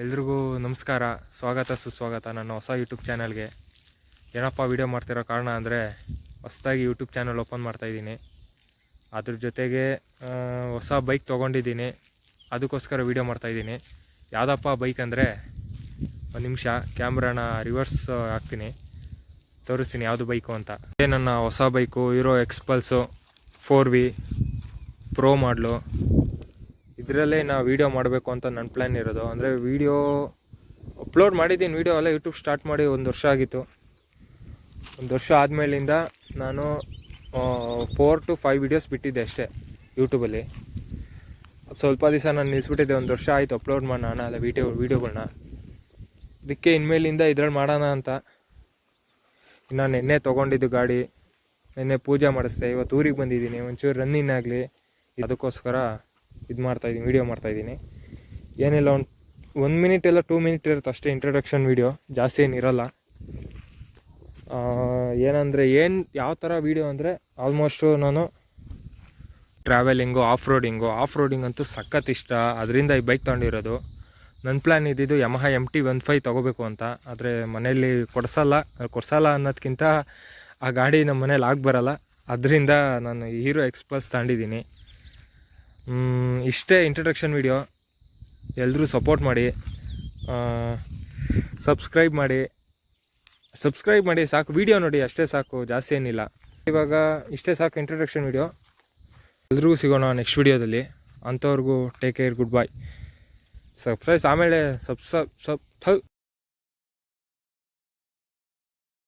ಎಲ್ರಿಗೂ ನಮಸ್ಕಾರ, ಸ್ವಾಗತ ಸುಸ್ವಾಗತ ನನ್ನ ಹೊಸ ಯೂಟ್ಯೂಬ್ ಚಾನಲ್ಗೆ. ಏನಪ್ಪ ವೀಡಿಯೋ ಮಾಡ್ತಿರೋ ಕಾರಣ ಅಂದರೆ, ಹೊಸದಾಗಿ ಯೂಟ್ಯೂಬ್ ಚಾನಲ್ ಓಪನ್ ಮಾಡ್ತಾಯಿದ್ದೀನಿ. ಅದ್ರ ಜೊತೆಗೆ ಹೊಸ ಬೈಕ್ ತೊಗೊಂಡಿದ್ದೀನಿ, ಅದಕ್ಕೋಸ್ಕರ ವೀಡಿಯೋ ಮಾಡ್ತಾಯಿದ್ದೀನಿ. ಯಾವುದಪ್ಪ ಬೈಕ್ ಅಂದರೆ, ಒಂದು ನಿಮಿಷ ಕ್ಯಾಮ್ರಾನ ರಿವರ್ಸ್ ಹಾಕ್ತೀನಿ, ತೋರಿಸ್ತೀನಿ ಯಾವುದು ಬೈಕು ಅಂತ. ಇದೇ ನನ್ನ ಹೊಸ bike, hero XPulse 4V pro ಮಾಡಲು. ಇದರಲ್ಲೇ ನಾವು ವೀಡಿಯೋ ಮಾಡಬೇಕು ಅಂತ ನನ್ನ ಪ್ಲ್ಯಾನ್ ಇರೋದು. ಅಂದರೆ ವೀಡಿಯೋ ಅಪ್ಲೋಡ್ ಮಾಡಿದ್ದೀನಿ, ವೀಡಿಯೋ ಎಲ್ಲ ಯೂಟ್ಯೂಬ್ ಸ್ಟಾರ್ಟ್ ಮಾಡಿ 1 ವರ್ಷ ಆಗಿತ್ತು. 1 ವರ್ಷ ಆದಮೇಲಿಂದ ನಾನು 4 to 5 ವೀಡಿಯೋಸ್ ಬಿಟ್ಟಿದ್ದೆ ಅಷ್ಟೇ ಯೂಟ್ಯೂಬಲ್ಲಿ. ಸ್ವಲ್ಪ ದಿವಸ ನಾನು ನಿಲ್ಲಿಸ್ಬಿಟ್ಟಿದ್ದೆ, 1 ವರ್ಷ ಆಯಿತು ಅಪ್ಲೋಡ್ ಮಾಡೋಣ ಅಲ್ಲ ವೀಡಿಯೋಗಳನ್ನ. ಅದಕ್ಕೆ ಇನ್ಮೇಲಿಂದ ಇದ್ರಲ್ಲಿ ಮಾಡೋಣ ಅಂತ. ಇನ್ನು ನೆನ್ನೆ ತೊಗೊಂಡಿದ್ದು ಗಾಡಿ, ನೆನ್ನೆ ಪೂಜೆ ಮಾಡಿಸ್ದೆ. ಇವತ್ತು ಊರಿಗೆ ಬಂದಿದ್ದೀನಿ, ಒಂಚೂರು ರನ್ನಿಂಗ್ ಆಗಲಿ ಅದಕ್ಕೋಸ್ಕರ ಇದು ಮಾಡ್ತಾಯಿದ್ದೀನಿ, ವೀಡಿಯೋ ಮಾಡ್ತಾಯಿದ್ದೀನಿ. ಏನಿಲ್ಲ, 1 ಮಿನಿಟ್ ಎಲ್ಲ 2 ಮಿನಿಟ್ ಇರುತ್ತೆ ಅಷ್ಟೇ ಇಂಟ್ರಡಕ್ಷನ್ ವೀಡಿಯೋ, ಜಾಸ್ತಿ ಏನಿರಲ್ಲ. ಏನಂದರೆ ಯಾವ ಥರ ವೀಡಿಯೋ ಅಂದರೆ, ಆಲ್ಮೋಸ್ಟು ನಾನು ಟ್ರಾವೆಲಿಂಗು, ಆಫ್ ರೋಡಿಂಗ್ ಅಂತೂ ಸಖತ್ ಇಷ್ಟ. ಅದರಿಂದ ಈ ಬೈಕ್ ತೊಗೊಂಡಿರೋದು. ನನ್ನ ಪ್ಲ್ಯಾನ್ ಇದ್ದಿದ್ದು ಯಮಹ MT-15 ತೊಗೋಬೇಕು ಅಂತ. ಆದರೆ ಮನೆಯಲ್ಲಿ ಕೊಡ್ಸಲ್ಲ ಅನ್ನೋದಕ್ಕಿಂತ ಆ ಗಾಡಿ ನಮ್ಮ ಮನೇಲಿ ಬರಲ್ಲ. ಅದರಿಂದ ನಾನು ಹೀರೋ ಎಕ್ಸ್ಪಲ್ಸ್ ತಗೊಂಡಿದ್ದೀನಿ. ಇಷ್ಟೇ ಇಂಟ್ರಡಕ್ಷನ್ ವೀಡಿಯೋ. ಎಲ್ಲರೂ ಸಪೋರ್ಟ್ ಮಾಡಿ, ಸಬ್ಸ್ಕ್ರೈಬ್ ಮಾಡಿ ಸಾಕು. ವೀಡಿಯೋ ನೋಡಿ ಅಷ್ಟೇ ಸಾಕು, ಜಾಸ್ತಿ ಏನಿಲ್ಲ. ಇವಾಗ ಇಷ್ಟೇ ಸಾಕು ಇಂಟ್ರಡಕ್ಷನ್ ವೀಡಿಯೋ. ಎಲ್ರಿಗೂ ಸಿಗೋಣ ನೆಕ್ಸ್ಟ್ ವೀಡಿಯೋದಲ್ಲಿ. ಅಂಥವ್ರಿಗೂ take care, good bye. Subscribe ಆಮೇಲೆ